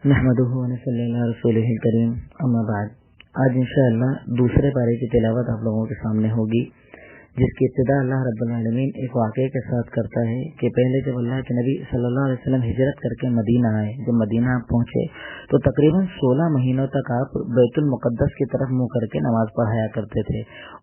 नहमदुहु व नसल्ली अला रसूलिहिल करीम, अम्मा बाद। आज इंशाअल्लाह दूसरे पारे की तिलावत आप लोगों के सामने होगी, जिसकी इब्तिदा अल्लाह रब्बुल आलमीन एक वाक़े के साथ करता है कि पहले जब अल्लाह के नबी सल्लल्लाहु अलैहि वसल्लम हिजरत करके मदीना आए, जब मदीना पहुंचे तो तकरीबन 16 महीनों तक आप बैतुल मुक़द्दस की तरफ मुंह करके नमाज पढ़ाया करते थे।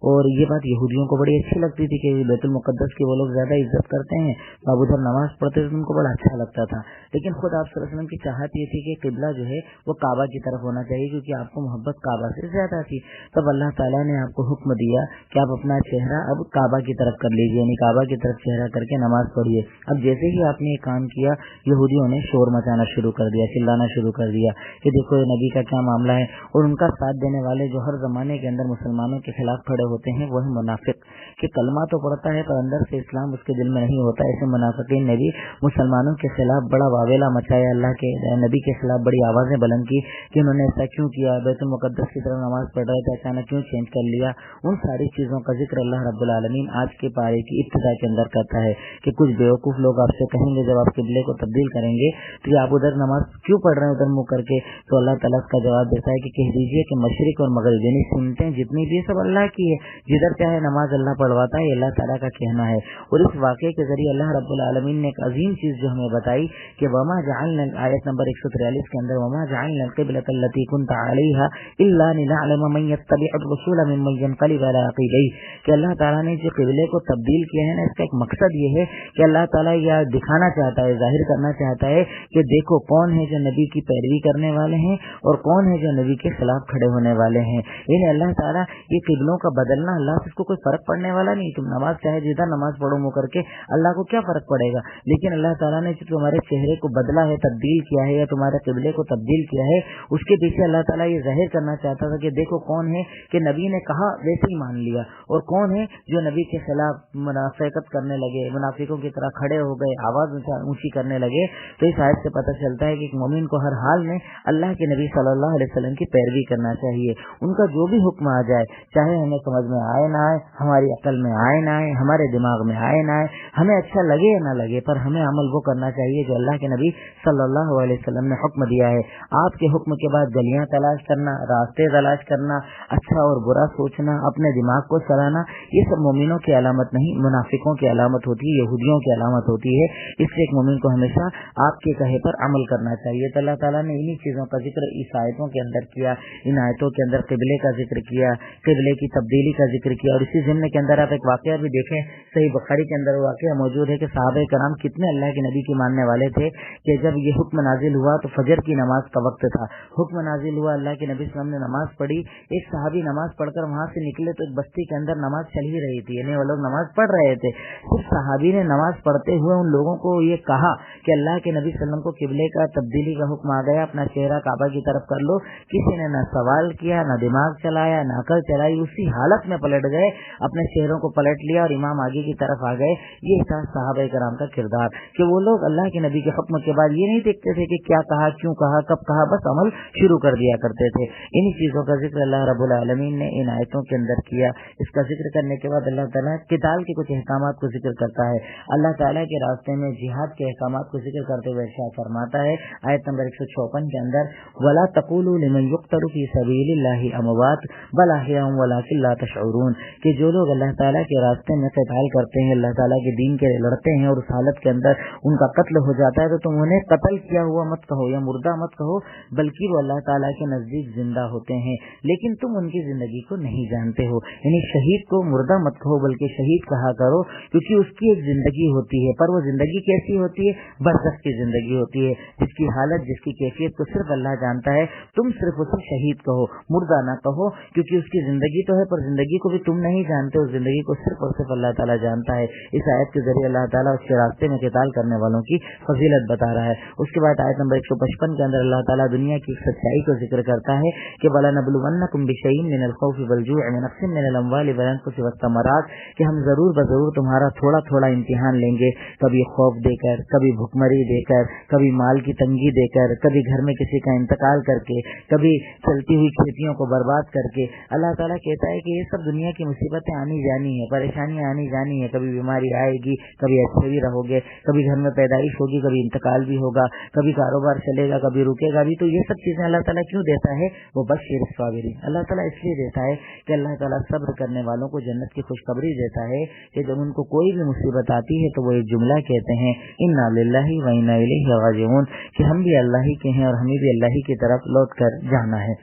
और ये बात यहूदियों को बड़ी अच्छी लगती थी कि बैतुल मुक़द्दस की वो लोग ज़्यादा इज्जत करते हैं, अब उधर नमाज पढ़ते थे, उनको बड़ा अच्छा लगता था। लेकिन खुद आप सल्लल्लाहु अलैहि वसल्लम की चाहत ये थी कि किबला जो है वो काबा की तरफ होना चाहिए, क्योंकि आपको मोहब्बत काबा से ज़्यादा थी। तब अल्लाह ताला ने आपको हुक्म दिया कि आप अपना चेहरा अब काबा की तरफ कर लीजिए, यानी काबा की तरफ चेहरा करके नमाज पढ़िए। अब जैसे ही आपने ये काम किया, यहूदियों ने शोर मचाना शुरू कर दिया, चिल्लाना शुरू कर दिया कि देखो ये नबी का क्या मामला है। और उनका साथ देने वाले जो हर जमाने के अंदर मुसलमानों के खिलाफ खड़े होते हैं वो है मुनाफिक, कि कलमा तो पढ़ता है पर अंदर से इस्लाम उसके दिल में नहीं होता। ऐसे मुनाफिकीन ने भी मुसलमानों के खिलाफ बड़ा वावेला मचाया, अल्लाह के नबी के खिलाफ बड़ी आवाजें बुलंद की कि उन्होंने ऐसा क्यों किया, बैतुल मुक़द्दस की तरफ नमाज पढ़ रहे थे, अचानक क्यों चेंज कर लिया। उन सारी चीजों का जिक्र अल्लाह रब्बुल आलमीन आज के पारे की इब्तिदा के अंदर करता है कि कुछ बेवकूफ लोग आपसे कहेंगे जब आप किबले को तब्दील करेंगे तो आप उधर नमाज क्यों पढ़ रहे हैं उधर मुंह करके। तो अल्लाह ताला का जवाब देता है कि कह दीजिए कि मशरिक और मगरिब यानी सुनते जितनी भी सब अल्लाह की है, जिधर चाहे नमाज अल्लाह पढ़वाता है, अल्लाह ताला का कहना है। और इस वाक़े के जरिए अल्लाह रब्बुल आलमीन ने एक अजीम चीज जो हमें बताई कि वमा जअलना, आयत नंबर 143 के अंदर, वमा जअलना क़िबलत अल्लती कुन्ता अलैहा इल्ला लिनअलम मन यत्तबिउर रसूल मिम्मन यनक़लिबु अला अक़ीबैहि, कि अल्लाह ताला ने जो क़िबले को तब्दील किया है ना, इसका एक मकसद ये है कि अल्लाह ताला यह दिखाना चाहता है, जाहिर करना चाहता है कि देखो कौन है जो नबी की पैरवी करने वाले हैं और कौन है जो नबी के खिलाफ खड़े होने वाले हैं। यानी अल्लाह ताला ये क़िबलों का बदलना, अल्लाह से इसको कोई फर्क पड़ने वाला नहीं। तुम नमाज चाहे जिधर नमाज पढ़ो मुँह करके, अल्लाह को क्या फर्क पड़ेगा। लेकिन अल्लाह ताला ने जो तुम्हारे चेहरे को बदला है, तब्दील किया है, या तुम्हारे क़िबले को तब्दील किया है, उसके पीछे अल्लाह ताला ये जाहिर करना चाहता था कि देखो कौन है कि नबी ने कहा वैसे ही मान लिया, और कौन है जो नबी के खिलाफ मुनाफिकत करने लगे, मुनाफिकों की तरह खड़े हो गए, आवाज ऊंची करने लगे। तो इस आयत से पता चलता है कि एक मोमिन को हर हाल में अल्लाह के नबी सल्लल्लाहु अलैहि वसल्लम की पैरवी करना चाहिए। उनका जो भी हुक्म आ जाए, चाहे हमें समझ में आए ना आए, हमारी अकल में आए ना आए, हमारे दिमाग में आए ना आए, हमें अच्छा लगे या ना लगे, पर हमें अमल वो करना चाहिए जो अल्लाह के नबी सल्लल्लाहु अलैहि वसल्लम ने हुक्म दिया है। आपके हुक्म के बाद गलियां तलाश करना, रास्ते तलाश करना, अच्छा और बुरा सोचना, अपने दिमाग को चलाना, ये सब मोमिनों की अलामत नहीं, मुनाफिकों की अलामत होती है, यहूदियों की अलामत होती है। इसलिए एक मोमिन को हमेशा आपके कहे पर अमल करना चाहिए। तो अल्लाह ताला ने इन्हीं चीजों का जिक्र इस आयतों के अंदर किया। इन आयतों के अंदर क़िबले का जिक्र किया, क़िबले की तब्दीली का जिक्र किया। और इसी ज़िम्न के अंदर आप एक वाक़या भी देखें, सही बुखारी के अंदर वाक़या मौजूद है कि सहाबा कराम कितने अल्लाह के नबी की मानने वाले थे कि जब ये हुक्म नाजिल हुआ तो फजर की नमाज का वक्त था, हुक्म नाजिल हुआ, अल्लाह के नबी सल्लल्लाहु अलैहि वसल्लम ने नमाज पढ़ी। एक सहाबी नमाज पढ़कर वहां से निकले तो एक बस्ती के अंदर नमाज चल ही रही थी, यानी वो लोग नमाज पढ़ रहे थे। फिर सहाबी ने नमाज पढ़ते हुए उन लोगों को ये कहा कि अल्लाह के नबी सल्लल्लाहु अलैहि वसल्लम को किबले का तब्दीली का हुक्म आ गया, अपना चेहरा काबा की तरफ कर लो। किसी ने ना सवाल किया, ना दिमाग चलाया, ना अकल चलाई, उसी हालत में पलट गए, अपने चेहरों को पलट लिया और इमाम आगे की तरफ आ गए। ये था सहाबा कराम का किरदार कि वो लोग अल्लाह के नबी के हुक्म के बाद ये नहीं देखते थे कि क्या कहा, क्यों कहा, कब कहा, बस अमल शुरू कर दिया करते थे। इन्हीं चीजों का जिक्र अल्लाह रब्बुल आलमीन ने इन आयतों के अंदर किया। इसका जिक्र करने के बाद अल्लाह ताला किताल के कुछ अहकामात को जिक्र करता है। अल्लाह ताला के रास्ते में जिहाद के अहकामात को जिक्र करते हुए इरशाद फरमाता है आयत नंबर 154 के अंदर, वला तक़ूलू लिमन युक़तलू फी सबीलिल्लाहि अमवात बल अहयाउन वलाकिन ला तशऊरून, कि जो लोग अल्लाह ताला के रास्ते में क़िताल करते हैं, अल्लाह ताला के दीन के लड़ते हैं और उस हालत के अंदर उनका कत्ल हो जाता है, तो तुम उन्हें कत्ल किया हुआ मत कहो या मुर्दा मत कहो, बल्कि वो अल्लाह ताला के नजदीक जिंदा होते हैं, लेकिन तुम उनकी जिंदगी को नहीं जानते हो। यानी शहीद को मुर्दा मत कहो बल्कि शहीद कहा करो, क्योंकि उसकी एक जिंदगी होती है, पर वो जिंदगी कैसी होती है, बरज़ख की जिंदगी होती है, जिसकी हालत, जिसकी कैफियत को सिर्फ अल्लाह जानता है। तुम सिर्फ उसे शहीद कहो, मुर्दा ना कहो, क्योंकि उसकी जिंदगी तो है पर जिंदगी को भी तुम नहीं जानते, उस जिंदगी को सिर्फ और सिर्फ अल्लाह ताला जानता है। इस आयत के जरिए अल्लाह ताला उसके रास्ते में क़िताल करने वालों की फजीलत बता रहा है। उसके बाद आयत नंबर 155 के अंदर अल्लाह ताला दुनिया की सच्चाई को जिक्र करता है कि वलनबलुवन्नकुम बिशैइन मिनल खौफि वल जू'i व नक़्सिन मिनल अम्वालि वल अनफुसि वस्समरात, कि हम जरूर बजरूर तुम्हारा थोड़ा थोड़ा इम्तिहान लेंगे, कभी खौफ देकर, कभी भुखमरी देकर, कभी माल की तंगी देकर, कभी घर में किसी का इंतकाल करके, कभी चलती हुई खेतियों को बर्बाद करके। अल्लाह ताला कहता है कि ये सब दुनिया की मुसीबतें आनी जानी है, परेशानियां आनी जानी है। कभी बीमारी आएगी, कभी अच्छे भी रहोगे, कभी घर में पैदाइश होगी, कभी इंतकाल भी होगा, कभी कारोबार चलेगा, कभी रुकेगा भी। तो ये सब चीजें अल्लाह ताला क्यों देता है? वो बशीर साबिरीन, अल्लाह ताला इसलिए देता है कि अल्लाह ताला सब्र करने वालों को जन्नत की खुशखबरी देता है कि जब उनको कोई भी मुसीबत आती है तो वो एक जुमला कहते हैं, इन्ना लिल्लाहि व इन्ना इलैहि राजिऊन, कि हम भी अल्लाह ही के हैं और हमें भी अल्लाह ही की तरफ लौट कर जाना है।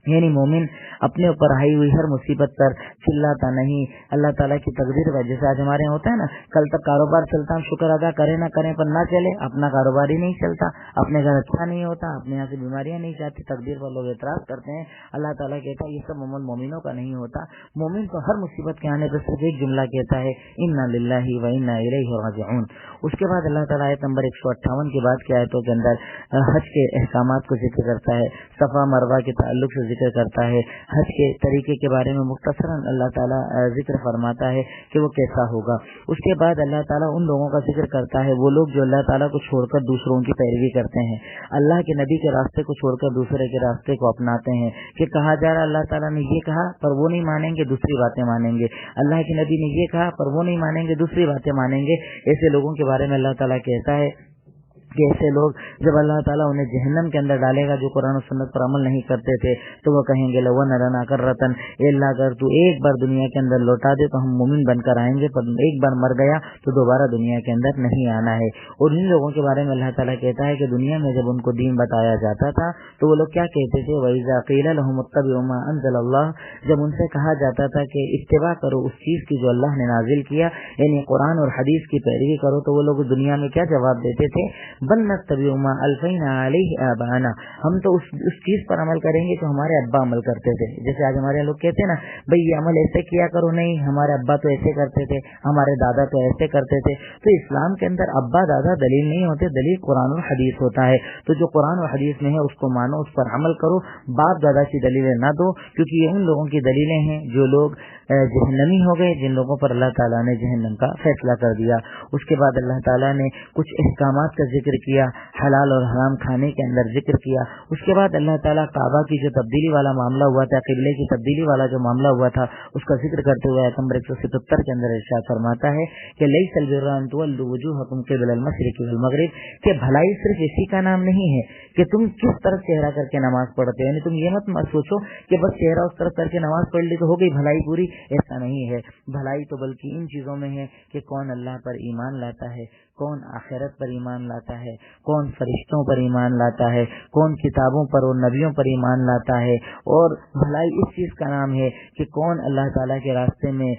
यानी मोमिन अपने ऊपर आई हुई हर मुसीबत पर चिल्लाता नहीं, अल्लाह ताला की तकदीर पर। जैसे आज हमारे यहाँ होता है ना, कल तक कारोबार चलता, हम शुक्र अदा करें ना करें, पर ना चले अपना कारोबार ही नहीं चलता, अपने घर अच्छा नहीं होता, अपने यहाँ से बीमारियां नहीं जाती, तकदीर पर लोग एतराज करते हैं। अल्लाह ताला कहता है ये सब अमल मोमिनों का नहीं होता। मोमिन तो हर मुसीबत के आने पर सिर्फ एक जुमला कहता है, इन्ना लिल्लाहि व इन्ना इलैहि राजिऊन। उसके बाद अल्लाह ताला आयत नंबर 158 के बाद की आयतों के अंदर हज के अहकामात को जिक्र करता है, सफा मरवा के ताल्लुक से जिक्र करता है, हज के तरीके के बारे में मुख्तसरन अल्लाह ताला जिक्र फरमाता है कि वो कैसा होगा। उसके बाद अल्लाह ताला उन लोगों का जिक्र करता है, वो लोग जो अल्लाह ताला को छोड़कर दूसरों की पैरवी करते हैं, अल्लाह के नबी के रास्ते को छोड़कर दूसरे के रास्ते को अपनाते हैं। कि कहा जा रहा अल्लाह ताला ने ये कहा पर वो नहीं मानेंगे, दूसरी बातें मानेंगे, अल्लाह के नबी ने ये कहा पर वो नहीं मानेंगे, दूसरी बातें मानेंगे। ऐसे लोगों के बारे में अल्लाह ताला कहता है कि ऐसे लोग जब अल्लाह ताला उन्हें जहन्नम के अंदर डालेगा, जो कुरान और सुन्नत पर अमल नहीं करते थे, तो वो कहेंगे लो नरना कर रतन, अल्लाह अगर तू एक बार दुनिया के अंदर लौटा दे तो हम मुमिन बनकर आएंगे, पर एक बार मर गया तो दोबारा दुनिया के अंदर नहीं आना है। और इन लोगों के बारे में अल्लाह ताला कहता है कि दुनिया में जब उनको दीन बताया जाता था तो वो लोग क्या कहते थे, वइज़ा क़ीला लहुम इत्तबिऊ मा अंज़लल्लाह, जब उनसे कहा जाता था कि इत्तिबा करो उस चीज की जो अल्लाह ने नाजिल किया, यानी कुरान और हदीस की पैरवी करो, तो वो लोग दुनिया में क्या जवाब देते थे, बल नत्तबिउ मा अलफैना अलैहि आबाना, हम तो उस चीज पर अमल करेंगे जो हमारे अब्बा अमल करते थे। जैसे आज हमारे लोग कहते हैं ना, भाई ये अमल ऐसे किया करो, नहीं हमारे अब्बा तो ऐसे करते थे, हमारे दादा तो ऐसे करते थे। तो इस्लाम के अंदर अब्बा दादा दलील नहीं होते, दलील कुरान और हदीस होता है। तो जो कुरान और हदीस में है उसको मानो, उस पर अमल करो, बाप दादा की दलीलें ना दो, क्योंकि ये उन लोगों की दलीलें हैं जो लोग जहन्नमी हो गए, जिन लोगों पर अल्लाह ताला ने जहन्नम का फैसला कर दिया। उसके बाद अल्लाह ताला ने कुछ अहकामात का जिक्र किया, हलाल और हराम खाने के अंदर जिक्र किया। उसके बाद अल्लाह ताला काबा की जो तब्दीली वाला मामला हुआ था, किबले की तब्दीली वाला जो मामला हुआ था, उसका जिक्र करते हुए आयत नंबर 177 के अंदर इरशाद फरमाता है कि लैसल बिर्रा अन तुवल्लू वुजूहकुम क़िबलल मशरिक़ि वल मग़रिब, कि भलाई सिर्फ इसी का नाम नहीं है कि तुम किस तरफ चेहरा करके नमाज पढ़ते हो, यानी तुम ये मत सोचो कि बस चेहरा उस तरफ करके नमाज पढ़ ली तो हो गई भलाई पूरी, ऐसा नहीं है। भलाई तो बल्कि इन चीजों में है कि कौन अल्लाह पर ईमान लाता है, कौन आखिरत पर ईमान लाता है, कौन फरिश्तों पर ईमान लाता है, कौन किताबों पर और नबियों पर ईमान लाता है। और भलाई इस चीज का नाम है कि कौन अल्लाह ताला के रास्ते में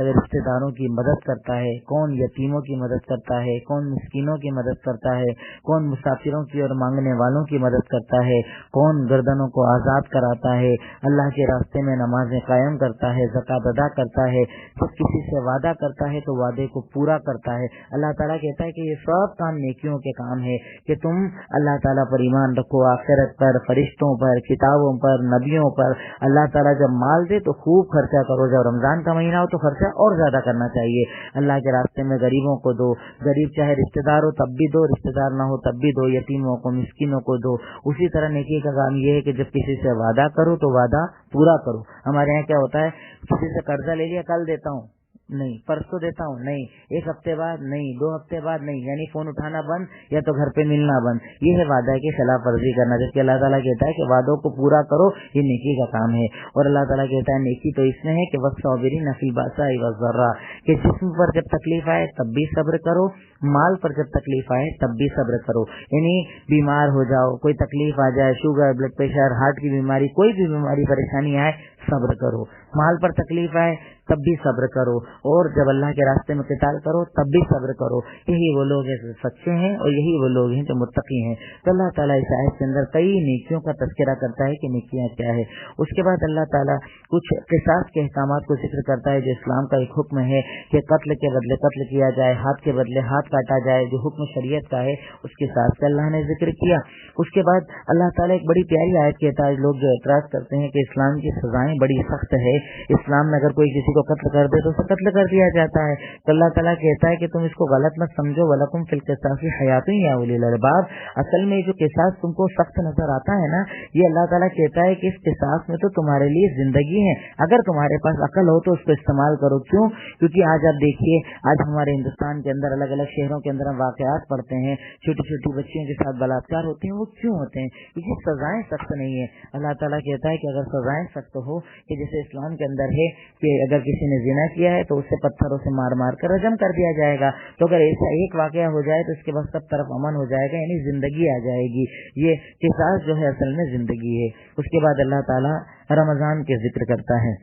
रिश्तेदारों की मदद करता है, कौन यतीमों की मदद करता है, कौन मिस्कीनों की मदद करता है, कौन मुसाफिरों की और मांगने वालों की मदद करता है, कौन गर्दनों को आजाद कराता है, अल्लाह के रास्ते में नमाजें कायम करता है, ज़कात अदा करता है, जब किसी से वादा करता है तो वादे को पूरा करता है। अल्लाह ताला कहता है कि ये सब काम नेकियों के काम है कि तुम अल्लाह ताला पर ईमान रखो, आखिरत पर, फरिश्तों पर, किताबों पर, नबियों पर। अल्लाह ताला जब माल दे तो खूब खर्चा करो, जब रमजान का महीना हो तो खर्चा और ज्यादा करना चाहिए। अल्लाह के रास्ते में गरीबों को दो, गरीब चाहे रिश्तेदार हो तब भी दो, रिश्तेदार ना हो तब भी दो, यतीमों को मिस्किनों को दो। उसी तरह नेकी का काम ये है कि जब किसी से वादा करो तो वादा पूरा करो। हमारे यहाँ क्या होता है, किसी से कर्जा ले लिया, कल देता हूँ नहीं, परसों देता हूँ नहीं, एक हफ्ते बाद नहीं, 2 हफ्ते बाद नहीं, यानी फोन उठाना बंद या तो घर पे मिलना बंद। ये है वादा की खिलाफ वर्जी करना, जबकि अल्लाह ताला कहता है कि वादों को पूरा करो, ये नेकी का काम है। और अल्लाह ताला कहता है नेकी तो इसमें है कि वस्साबिरीन फील बासाई वज़र्रा, कि जिस्म पर जब तकलीफ आए तब भी सब्र करो, माल पर जब तकलीफ आए तब भी सब्र करो। यानी बीमार हो जाओ, कोई तकलीफ आ जाए, शुगर, ब्लड प्रेशर, हार्ट की बीमारी, कोई भी बीमारी परेशानी आए सब्र करो, माल पर तकलीफ आए तब भी सब्र करो, और जब अल्लाह के रास्ते में क़िताल करो तब भी सब्र करो। यही वो लोग हैं जो सच्चे हैं और यही वो लोग हैं जो मुत्तकी हैं। तो अल्लाह ताला इस आयत के अंदर कई नेकियों का तज़किरा करता है कि नेकियां क्या है। उसके बाद अल्लाह ताला कुछ क़िसास के अहकामात को जिक्र करता है, जो इस्लाम का एक हुक्म है कि कत्ल के बदले कत्ल किया जाए, हाथ के बदले हाथ काटा जाए, जो हुक्म शरीयत का है उसके साथ अल्लाह ने जिक्र किया। اس کے بعد اللہ تعالیٰ ایک بڑی پیاری آیت کہتا ہے، لوگ جو اعتراض کرتے ہیں کہ اسلام کی سزائیں بڑی سخت ہے، اسلام میں اگر کوئی کسی کو قتل کر دے تو اسے قتل کر دیا جاتا ہے، تو اللہ تعالیٰ کہتا ہے کہ تم اس کو غلط مت سمجھو، وَلَكُمْ فِي الْقِصَاصِ حَيَاةٌ يَا أُولِي الْأَلْبَابِ، اصل میں جو قصاص تم کو سخت نظر آتا ہے نا، یہ اللہ تعالیٰ کہتا ہے کہ اس قصاص میں تو تمہارے لیے زندگی ہے، اگر تمہارے پاس عقل ہو تو اس کو استعمال کرو۔ کیوں؟ کیونکہ آج آپ دیکھیے، آج ہمارے ہندوستان کے اندر الگ الگ شہروں کے اندر ہم واقعات پڑھتے ہیں، چھوٹی چھوٹی بچیوں کے ساتھ بلاತ್ಕಾರ ہوتے ہیں، وہ کیوں ہوتے ہیں؟ کیونکہ سزائیں سخت نہیں ہے۔ اللہ تعالیٰ کہتا ہے کہ اگر سزائیں سخت ہو، کہ جیسے اسلام کے اندر ہے کہ اگر کسی نے زنا کیا ہے تو اسے پتھروں سے مار مار کر رجم کر دیا جائے گا، تو اگر ایسا ایک واقعہ ہو جائے تو اس کے بعد سب طرف امن ہو جائے گا، یعنی زندگی آ جائے گی۔ یہ قصاص جو ہے اصل میں زندگی ہے۔ اس کے بعد اللہ تعالیٰ رمضان کے ذکر کرتا ہے،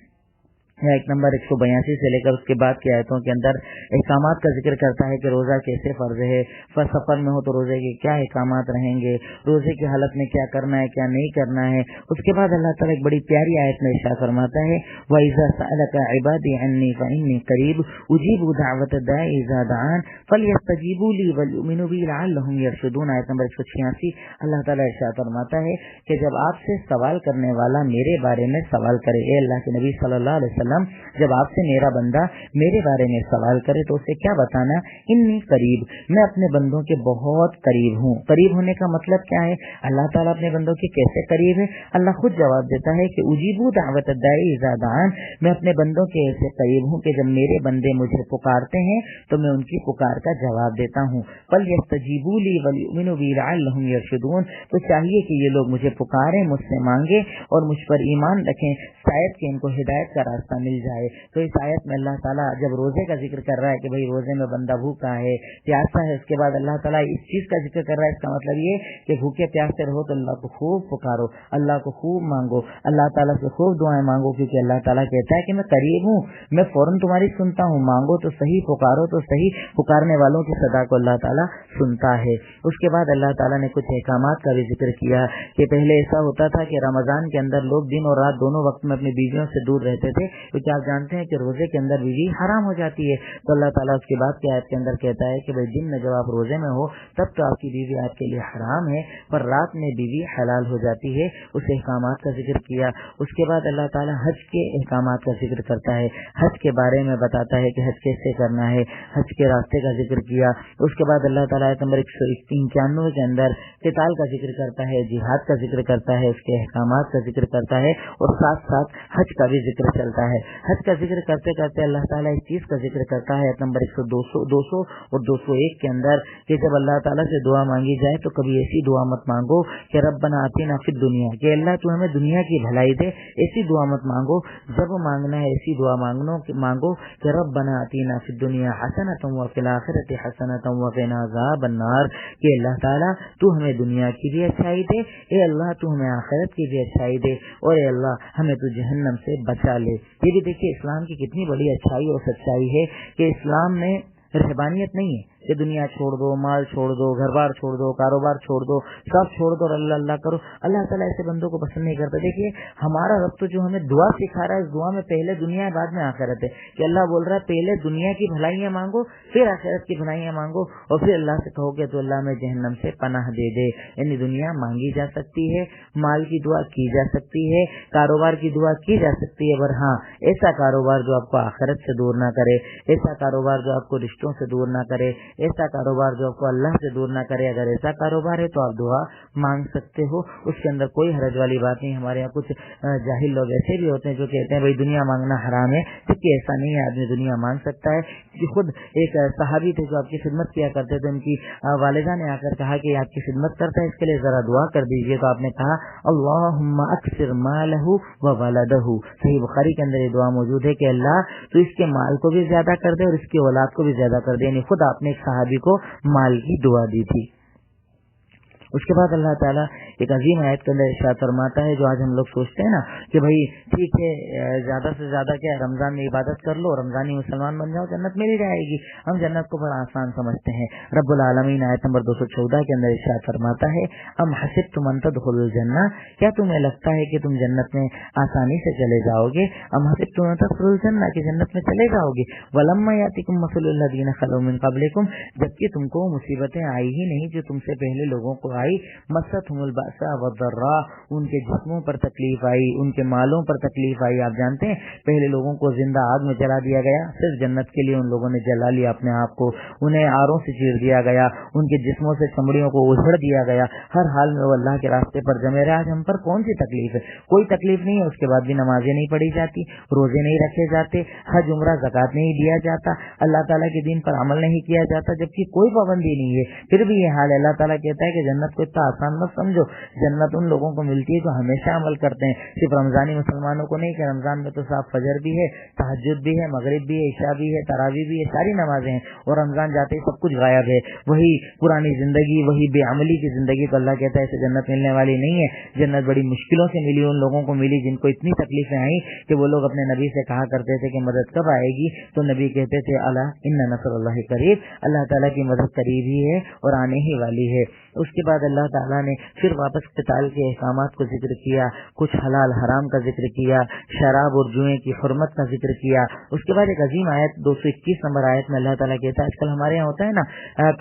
ایک نمبر 182 سے لے کر اس کے بعد کی آیتوں کے اندر احکامات کا ذکر کرتا ہے کہ روزہ کیسے فرض ہے، سفر میں ہو تو روزے کے کیا احکامات رہیں گے، روزے کی حالت میں کیا کرنا ہے کیا نہیں کرنا ہے۔ اس کے بعد اللہ تعالیٰ ایک بڑی پیاری آیت میں ارشاد فرماتا ہے، وَإِذَا سَأَلَكَ عِبَادِي عَنِّي فَإِنِّي قَرِيبٌ أُجِيبُ دَعْوَةَ الدَّاعِ إِذَا دَعَانِ فَلْيَسْتَجِيبُوا لِي وَلْيُؤْمِنُوا بِي لَعَلَّهُمْ يَرْشُدُونَ۔ آیت نمبر 186 اللہ تعالیٰ ارشاد فرماتا ہے کہ جب آپ سے سوال کرنے والا میرے بارے میں سوال کرے، اے اللہ کے نبی صلی اللہ علیہ وسلم، جب آپ سے میرا بندہ میرے بارے میں سوال کرے تو اسے کیا بتانا؟ انی قریب، میں اپنے بندوں کے بہت قریب ہوں۔ قریب ہونے کا مطلب کیا ہے؟ اللہ تعالیٰ اپنے بندوں کے کیسے قریب ہے؟ اللہ خود جواب دیتا ہے کہ اجیبوا دعوت الداعی اذا دعان، میں اپنے بندوں کے ایسے قریب ہوں کہ جب میرے بندے مجھے پکارتے ہیں تو میں ان کی پکار کا جواب دیتا ہوں۔ فلیستجیبوا لی ولیؤمنوا بی لعلہم یرشدون، تو چاہیے کہ یہ لوگ مجھے پکاریں، مجھ سے مانگیں اور مجھ پر ایمان رکھیں، شاید کہ ان کو ہدایت کا راستہ مل جائے۔ تو اس آیت میں اللہ تعالیٰ جب روزے کا ذکر کر رہا ہے کہ بھئی روزے میں بندہ بھوکا ہے پیاسا ہے، اس کے بعد اللہ تعالیٰ اس چیز کا ذکر کر رہا ہے، اس کا مطلب یہ کہ بھوکے پیاسے رہو تو اللہ کو خوب پکارو، اللہ کو خوب مانگو، اللہ تعالیٰ سے خوب دعائیں مانگو، کیونکہ اللہ تعالیٰ کہتا ہے کہ میں قریب ہوں، میں فوراً تمہاری سنتا ہوں، مانگو تو صحیح، پکارو تو صحیح، پکارنے والوں کی صدا کو اللہ تعالیٰ سنتا ہے۔ اس کے بعد اللہ تعالیٰ نے کچھ احکامات کا بھی ذکر کیا کہ پہلے ایسا ہوتا تھا کہ رمضان کے اندر لوگ دن اور رات دونوں وقت میں اپنی بیویوں سے دور رہتے تھے، کیونکہ آپ جانتے ہیں کہ روزے کے اندر بیوی حرام ہو جاتی ہے، تو اللہ تعالیٰ اس کے بعد کی آیت کے اندر کہتا ہے کہ بھائی دن میں جب آپ روزے میں ہو تب تو آپ کی بیوی آپ کے لیے حرام ہے، پر رات میں بیوی حلال ہو جاتی ہے۔ اس احکامات کا ذکر کیا۔ اس کے بعد اللہ تعالیٰ حج کے احکامات کا ذکر کرتا ہے، حج کے بارے میں بتاتا ہے کہ حج کیسے کرنا ہے، حج کے راستے کا ذکر کیا۔ اس کے بعد اللہ تعالیٰ آیت نمبر 191 کے اندر قتال کا ذکر کرتا ہے، جہاد کا ذکر کرتا ہے، اس کے احکامات کا ذکر کرتا ہے، اور ساتھ ساتھ حج کا بھی ذکر چلتا ہے۔ حج کا ذکر کرتے کرتے اللہ تعالیٰ اس چیز کا ذکر کرتا ہے آیت نمبر 200 اور 201 کے اندر کہ جب اللہ تعالیٰ سے دعا مانگی جائے تو کبھی ایسی دعا مت مانگو کہ ربنا آتنا فی الدنیا، کہ اللہ تو ہمیں دنیا کی بھلائی دے، ایسی دعا مت مانگو۔ جب مانگنا ہے ایسی دعا مانگو کہ ربنا آتنا فی الدنیا حسنۃ وفی الآخرۃ حسنۃ وقنا عذاب النار، کہ اللہ تعالیٰ تو ہمیں دنیا کی بھی اچھائی دے، اے اللہ تو ہمیں آخرت کی بھی اچھائی دے، اور اے اللہ ہمیں تو جہنم سے بچا لے۔ یہ بھی دیکھیے اسلام کی کتنی بڑی اچھائی اور سچائی ہے کہ اسلام میں رہبانیت نہیں ہے کہ دنیا چھوڑ دو، مال چھوڑ دو، گھر بار چھوڑ دو، کاروبار چھوڑ دو، سب چھوڑ دو اور اللہ اللہ کرو۔ اللہ تعالیٰ ایسے بندوں کو پسند نہیں کرتا۔ دیکھیے ہمارا رب تو جو ہمیں دعا سکھا رہا ہے، اس دعا میں پہلے دنیا ہے بعد میں آخرت ہے، کہ اللہ بول رہا ہے پہلے دنیا کی بھلائیاں مانگو پھر آخرت کی بھلائیاں مانگو، اور پھر اللہ سے کہو کہ تو اللہ میں جہنم سے پناہ دے دے۔ یعنی دنیا مانگی جا سکتی ہے، مال کی دعا کی جا سکتی ہے، کاروبار کی دعا کی جا سکتی ہے، پر ہاں ایسا کاروبار جو آپ کو آخرت سے دور نہ کرے، ایسا کاروبار جو آپ کو رشتوں سے دور نہ کرے، ایسا کاروبار جو آپ کو اللہ سے دور نہ کرے، اگر ایسا کاروبار ہے تو آپ دعا مانگ سکتے ہو، اس کے اندر کوئی حرج والی بات نہیں۔ ہمارے یہاں کچھ جاہل لوگ ایسے بھی ہوتے ہیں جو کہتے ہیں بھائی دنیا مانگنا حرام ہے، کیونکہ ایسا نہیں ہے، آدمی دنیا مانگ سکتا ہے۔ خود ایک صحابی تھے جو آپ کی خدمت کیا کرتے تھے، ان کی والدہ نے آ کر کہا کہ آپ کی خدمت کرتا ہے، اس کے لیے ذرا دعا کر دیجیے، تو آپ نے کہا اللہم اکثر مالہ و ولدہ۔ صحیح بخاری کے اندر یہ دعا موجود ہے کہ اللہ تو اس کے مال کو بھی زیادہ کر دے اور اس کی اولاد کو بھی زیادہ کر دے، یعنی خود آپ نے ایک صحابی کو مال کی دعا دی تھی۔ اس کے بعد اللہ تعالیٰ ایک عظیم آیت کے اندر ارشاد فرماتا ہے، جو آج ہم لوگ سوچتے ہیں نا کہ بھائی ٹھیک ہے زیادہ سے زیادہ کیا رمضان میں عبادت کر لو، رمضانی مسلمان بن جاؤ، جنت مل جائے گی، ہم جنت کو بڑا آسان سمجھتے ہیں۔ رب العالمین آیت نمبر 214 کے اندر ارشاد فرماتا ہے ام حسبتم ان تدخلوا الجنہ، کیا تمہیں لگتا ہے کہ تم جنت میں آسانی سے چلے جاؤ گے؟ ام حسبتم ان تدخلوا الجنہ، کہ جنت میں چلے جاؤ گے، ولما یاتکم مثل الذین خلوا من قبلکم، جبکہ تم کو مصیبتیں آئی ہی نہیں جو تم سے پہلے لوگوں کو आई, मस्सतहुमुल बअसा वद्दर्रा, उनके जिस्मों पर तकलीफ आई, उनके मालों पर तकलीफ आई। आप जानते हैं पहले लोगों को जिंदा आग में जला दिया गया, सिर्फ जन्नत के लिए उन लोगों ने जला लिया अपने आप को, उन्हें आरों से चीर दिया गया, उनके जिस्मों से चमड़ियों को उधड़ दिया गया, हर हाल में वो अल्लाह के रास्ते पर जमे रहे। आज हम पर कौन सी तकलीफ है? कोई तकलीफ नहीं है। उसके बाद भी नमाजें नहीं पढ़ी जाती, रोजे नहीं रखे जाते, हज उम्रा ज़कात नहीं दिया जाता, अल्लाह ताला के दीन पर अमल नहीं किया जाता, जबकि कोई पाबंदी नहीं है, फिर भी ये हाल। अल्लाह ताला कहता है कि जन्नत को इतना आसान मत समझो, जन्नत उन लोगों को मिलती है जो हमेशा अमल करते हैं। सिर्फ रमजानी मुसलमानों को नहीं कि रमजान में तो साफ फजर भी है, तहज्जुद भी है, मगरिब भी है, इशा भी है, तरावी भी है, सारी नमाजें हैं, और रमजान जाते ही सब कुछ गायब है। वही पुरानी जिंदगी, वही बेअमली की जिंदगी। तो अल्लाह कहता है ऐसे जन्नत मिलने वाली नहीं है। जन्नत बड़ी मुश्किलों से मिली, उन लोगों को मिली जिनको इतनी तकलीफें आई कि वो लोग अपने नबी से कहा करते थे कि मदद कब आएगी, तो नबी कहते थे अला इन्ना नसरुल्लाहि करीब, अल्लाह ताला की मदद करीब ही है और आने ही वाली है। उसके बाद अल्लाह ताला ने फिर वापस क़िताल के अहकामात को जिक्र किया, कुछ हलाल हराम का जिक्र किया, शराब और जुए की हुर्मत का जिक्र किया। उसके बाद एक अजीम आयत 221 नंबर आयत में अल्लाह ताला कहता है, आजकल हमारे यहाँ होता है ना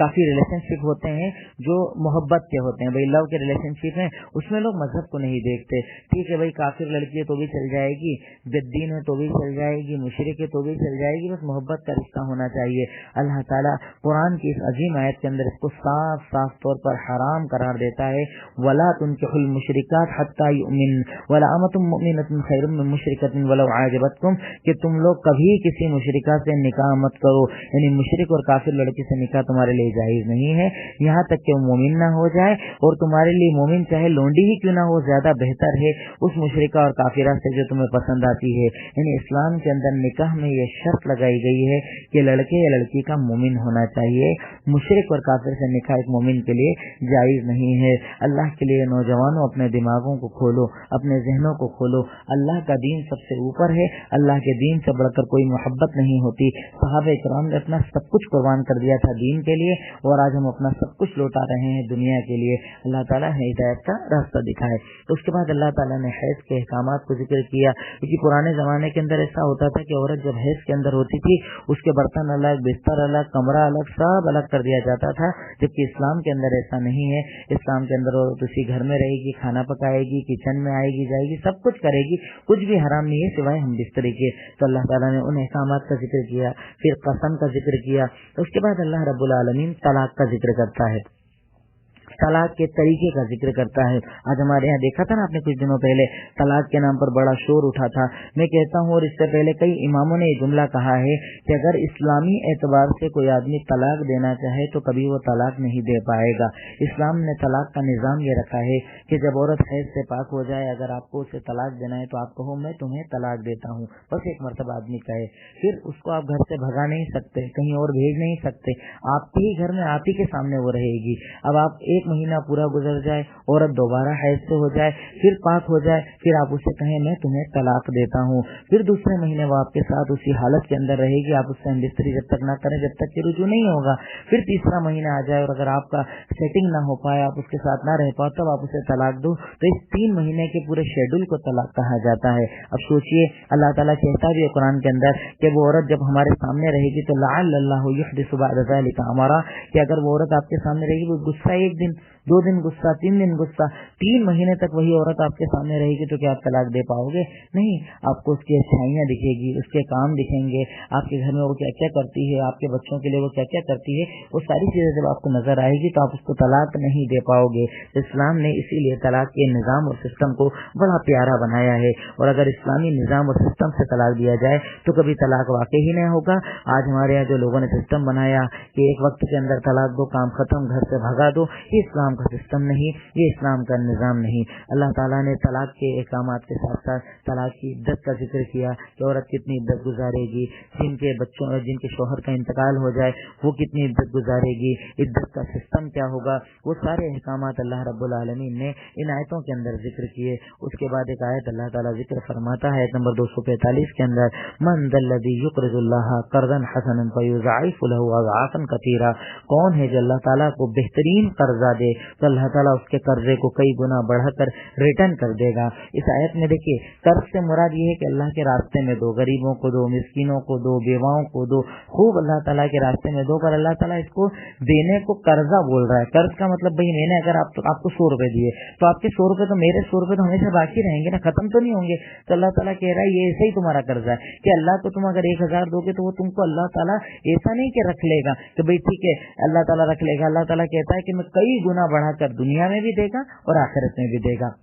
काफी रिलेशनशिप होते हैं जो मोहब्बत के होते हैं, भाई लव के रिलेशनशिप हैं, उसमें लोग मजहब को नहीं देखते। ठीक है भाई, काफिर लड़की है तो भी चल जाएगी, बेदीन है तो भी चल जाएगी, मुशरिक है तो भी चल जाएगी, बस मोहब्बत का रिश्ता होना चाहिए। अल्लाह ताला कुरान की इस अजीम आयत के अंदर इसको साफ साफ तौर पर हराम करार देता है। वला तुनकिहुल मुशरिकात हत्ता युमिन वला अमतुम मुमिनतुन खैरुम मिन मुशरिकतिन वलौ आजबतकुम, कि तुम लोग कभी किसी मुशरिका से निकाह मत करो, यानी मुशरिक और काफिर लड़की से निकाह तुम्हारे लिए जायज नहीं है यहाँ तक कि वो मोमिन ना हो जाए, और तुम्हारे लिए मोमिन चाहे लोंडी ही क्यों ना हो, ज्यादा बेहतर है उस मुशरिका और काफिरा से जो तुम्हें पसंद आती है। यानी इस्लाम के अंदर निकाह में यह शर्त लगाई गई है कि लड़के या लड़की का मोमिन होना चाहिए। मुशरिक और काफिर से निकाह एक मोमिन के लिए जायज नहीं है। अल्लाह के लिए नौजवानों अपने दिमागों को खोलो, अपने जहनों को खोलो। अल्लाह का दीन सबसे ऊपर है, अल्लाह के दीन से बढ़कर कोई मोहब्बत नहीं होती। सहाबा इकराम ने अपना सब कुछ कुर्बान कर दिया था दीन के लिए, और आज हम अपना सब कुछ लौटा रहे हैं दुनिया के लिए। अल्लाह ताला है हिदायत का रास्ता दिखाए। तो उसके बाद अल्लाह ताला ने हैज के अहकामात को जिक्र किया, क्योंकि पुराने जमाने के अंदर ऐसा होता था कि औरत जब हैज के अंदर होती थी उसके बर्तन अलग, बिस्तर अलग, कमरा अलग, सब अलग कर दिया जाता था, जबकि इस्लाम के अंदर ऐसा नहीं है। इस्लाम के अंदर औरत उसी घर में रहेगी, खाना पकाएगी, किचन में आएगी जाएगी, सब कुछ करेगी, कुछ भी हराम नहीं है सिवाय हम बिस्तरे के। तो अल्लाह ताला ने उन अहकामात का जिक्र किया, फिर कसम का जिक्र किया। उसके बाद अल्लाह रब्बुल आलमीन तलाक का जिक्र करता है, तलाक के तरीके का जिक्र करता है। आज हमारे यहाँ देखा था ना आपने कुछ दिनों पहले, तलाक के नाम पर बड़ा शोर उठा था। मैं कहता हूँ, और इससे पहले कई इमामों ने ये जुमला कहा है कि अगर इस्लामी एतबार से कोई आदमी तलाक देना चाहे तो कभी वो तलाक नहीं दे पाएगा। इस्लाम ने तलाक का निज़ाम ये रखा है कि जब औरत हैज से पाक हो जाए, अगर आपको उसे तलाक देना है तो आप कहो मैं तुम्हें तलाक देता हूँ, बस एक मरतबा आदमी कहे, फिर उसको आप घर से भगा नहीं सकते, कहीं और भेज नहीं सकते, आपके ही घर में आप ही के सामने वो रहेगी। अब आप एक महीना पूरा गुजर जाए, औरत दोबारा हैज से हो जाए, फिर पाक हो जाए, फिर आप उसे कहें मैं तुम्हें तलाक देता हूँ, फिर दूसरे महीने वो आपके साथ उसी हालत के अंदर रहेगी, आप उससे बिस्तरी जब तक ना करें जब तक कि रुजू नहीं होगा। फिर तीसरा महीना आ जाए और अगर आपका सेटिंग ना हो पाए, आप उसके साथ ना रह पाओ, तब आप उसे तलाक दो। तो इस 3 महीने के पूरे शेड्यूल को तलाक कहा जाता है। अब सोचिए, अल्लाह ताला कहता भी है कुरान के अंदर कि वो औरत जब हमारे सामने रहेगी तो लअल्लहु युहदिसु बअद ज़ालिका अमरा, कि अगर वो औरत आपके सामने रहेगी, वो गुस्सा 1 दिन 2 दिन गुस्सा, 3 दिन गुस्सा, 3 महीने तक वही औरत आपके सामने रहेगी, तो क्या आप तलाक दे पाओगे? नहीं। आपको उसकी अच्छाइयाँ दिखेगी, उसके काम दिखेंगे, आपके घर में वो क्या क्या करती है, आपके बच्चों के लिए वो क्या क्या करती है, वो सारी चीजें जब आपको नजर आएगी तो आप उसको तलाक नहीं दे पाओगे। इस्लाम ने इसीलिए तलाक के निज़ाम और सिस्टम को बड़ा प्यारा बनाया है, और अगर इस्लामी निज़ाम और सिस्टम से तलाक दिया जाए तो कभी तलाक वाकई ही नहीं होगा। आज हमारे यहाँ जो लोगों ने सिस्टम बनाया कि एक वक्त के अंदर तलाक दो, काम खत्म, घर से भगा दो, ये इस्लाम का सिस्टम नहीं, ये इस्लाम का निज़ाम नहीं। अल्लाह ताला ने तलाक के अहकामात के साथ साथ तलाक की इद्दत का जिक्र किया कि औरत कितनी इद्दत गुजारेगी, जिनके बच्चों जिनके शौहर का इंतकाल हो जाए वो कितनी इद्दत गुजारेगी, इद्दत का सिस्टम क्या होगा, वो सारे अहकामात अल्लाह रब्बुल आलमीन ने इन आयतों के अंदर जिक्र किए। उसके बाद एक आयत अल्लाह ताला जिक्र फरमाता है, नंबर 245 के अंदर, मन दल्लज़ी युक़रिज़ुल्लाह क़र्ज़न हसनन फ़युज़ाइफ़ु लहू अज़आफ़न कसीरा, कौन है जो अल्लाह ताला को बेहतरीन कर्जा दे, تو اللہ ताला उसके कर्जे को कई गुना बढ़ाकर रिटर्न कर देगा। इस आयत में देखिए कर्ज से मुराद ये है कि अल्लाह के रास्ते में दो, गरीबों को दो, मिस्किनों को दो, बेवाओं को दो, खूब अल्लाह ताला के रास्ते में दो। पर अल्लाह ताला इसको देने को कर्जा बोल रहा है। कर्ज का मतलब भाई मैंने अगर आपको 100 रुपए दिए तो आपके 100 रुपए तो मेरे 100 रुपए तो हमेशा बाकी रहेंगे ना, खत्म तो नहीं होंगे। तो अल्लाह ताला कह रहा है ये ऐसे ही तुम्हारा कर्जा है कि अल्लाह को तुम अगर 1000 दोगे तो वो तुमको अल्लाह ताला ऐसा नहीं कि रख लेगा कि भाई ठीक है अल्लाह ताला रख लेगा। अल्लाह ताला कहता है कि मैं कई गुना बढ़ाकर दुनिया में भी देगा और आखिरत में भी देगा।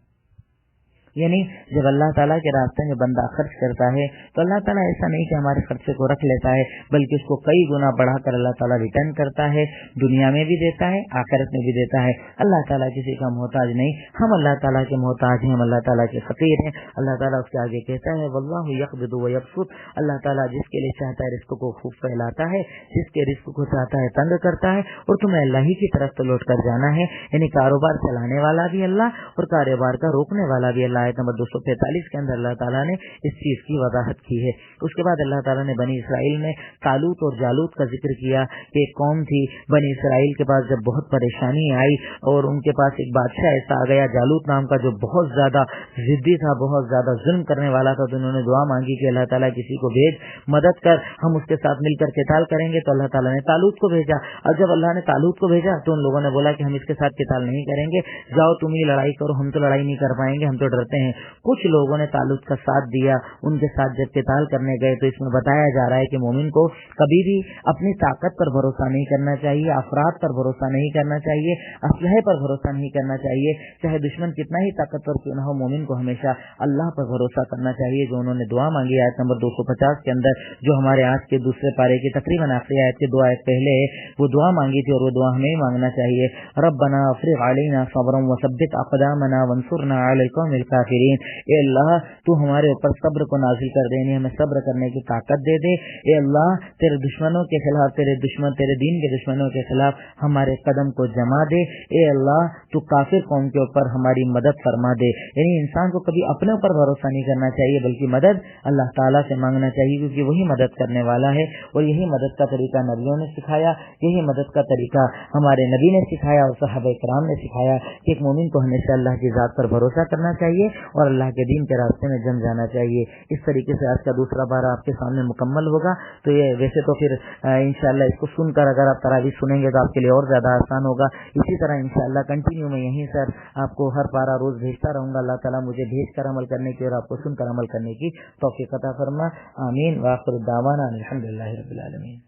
यानी जब अल्लाह ताला के रास्ते में बंदा खर्च करता है तो अल्लाह ताला ऐसा नहीं कि हमारे खर्चे को रख लेता है, बल्कि उसको कई गुना बढ़ाकर अल्लाह ताला रिटर्न करता है, दुनिया में भी देता है, आखिरत में भी देता है। अल्लाह ताला किसी का मोहताज नहीं, हम अल्लाह ताला के मोहताज हैं, हम अल्लाह ताला के फकीर हैं। अल्लाह ताला उसके आगे कहता है वल्लाहु यक़बिदु व यबसुत, अल्लाह ताला जिसके लिए चाहता है रिस्क को खूब फैलाता है, जिसके रिस्क को चाहता है तंग करता है, और तुम्हें अल्लाह ही की तरफ तो लौट कर जाना है। यानी कारोबार चलाने वाला भी अल्लाह और कारोबार का रोकने वाला भी अल्लाह। आयत नंबर 245 के अंदर अल्लाह ताला ने इस चीज की वजाहत की है। उसके बाद अल्लाह ताला ने बनी इसराइल में तालूत और जालूत का जिक्र किया कि एक कौम थी बनी इसराइल के पास जब बहुत परेशानी आई और उनके पास एक बादशाह ऐसा आ गया जालूत नाम का जो बहुत ज्यादा जिद्दी था, बहुत ज्यादा जुल्म करने वाला था। तो उन्होंने दुआ मांगी कि अल्लाह ताला किसी को भेज, मदद कर, हम उसके साथ मिलकर क़िताल करेंगे। तो अल्लाह ताला ने तालूत को भेजा। और जब अल्लाह ने तालूत को भेजा तो उन लोगों ने बोला कि हम इसके साथ क़िताल नहीं करेंगे, जाओ तुम ही लड़ाई करो, हम तो लड़ाई नहीं कर पाएंगे, हम तो डरते हैं। कुछ लोगों ने तालूत का साथ दिया, उनके साथ जब क़िताल करने गए तो इसमें बताया जा रहा है कि मोमिन को कभी भी अपनी ताकत पर भरोसा नहीं करना चाहिए, अफराद पर भरोसा नहीं करना चाहिए, असलहे पर भरोसा नहीं करना चाहिए, चाहे दुश्मन कितना ही ताकतवर क्यों ना हो। मोमिन को हमेशा अल्लाह पर भरोसा करना चाहिए। जो उन्होंने दुआ मांगी आयत नंबर 250 के अंदर, जो हमारे आज के दूसरे पारे की तकरीबन आखिरी आयत के 2 आयत पहले वो दुआ मांगी थी और वो दुआ हमें ही मांगना चाहिए। रब्बना अफ़रिग़ अलैना सब्रन व सब्बित अक़दामना वंसुरना अलल क़ौमिल काफ़िरीन, ए अल्लाह तू हमारे ऊपर सब्र को नाजिल कर दे, हमें सब्र करने की ताकत दे दे। ए अल्लाह तेरे दुश्मनों के खिलाफ, तेरे दुश्मन तेरे दीन के दुश्मनों के खिलाफ हमारे कदम को जमा दे। ए अल्लाह तू काफिर कौम के ऊपर हमारी मदद फरमा दे। यानी इंसान को कभी अपने ऊपर भरोसा नहीं करना चाहिए, बल्कि मदद अल्लाह ताला से मांगना चाहिए, क्योंकि वही मदद करने वाला है। और यही मदद का तरीका नबियों ने सिखाया, यही मदद का तरीका हमारे नबी ने सिखाया और सहाबा किराम ने सिखाया कि एक मोमिन को हमेशा अल्लाह की जात पर भरोसा करना चाहिए और अल्लाह के दीन के रास्ते में जम जाना चाहिए। इस तरीके से आज का दूसरा बारा आपके सामने मुकम्मल होगा। तो ये वैसे तो फिर इंशाअल्लाह इसको सुनकर अगर आप तरावी सुनेंगे तो आपके लिए और ज्यादा आसान होगा। इसी तरह इंशाअल्लाह कंटिन्यू में यहीं सर आपको हर पारा रोज भेजता रहूंगा। अल्लाह ताला मुझे भेजकर अमल करने की और आपको सुनकर अमल करने की तौफीक अता फरमा। आमीन। व आखिर दावाना अल्हम्दुलिल्लाहि रब्बिल आलमीन।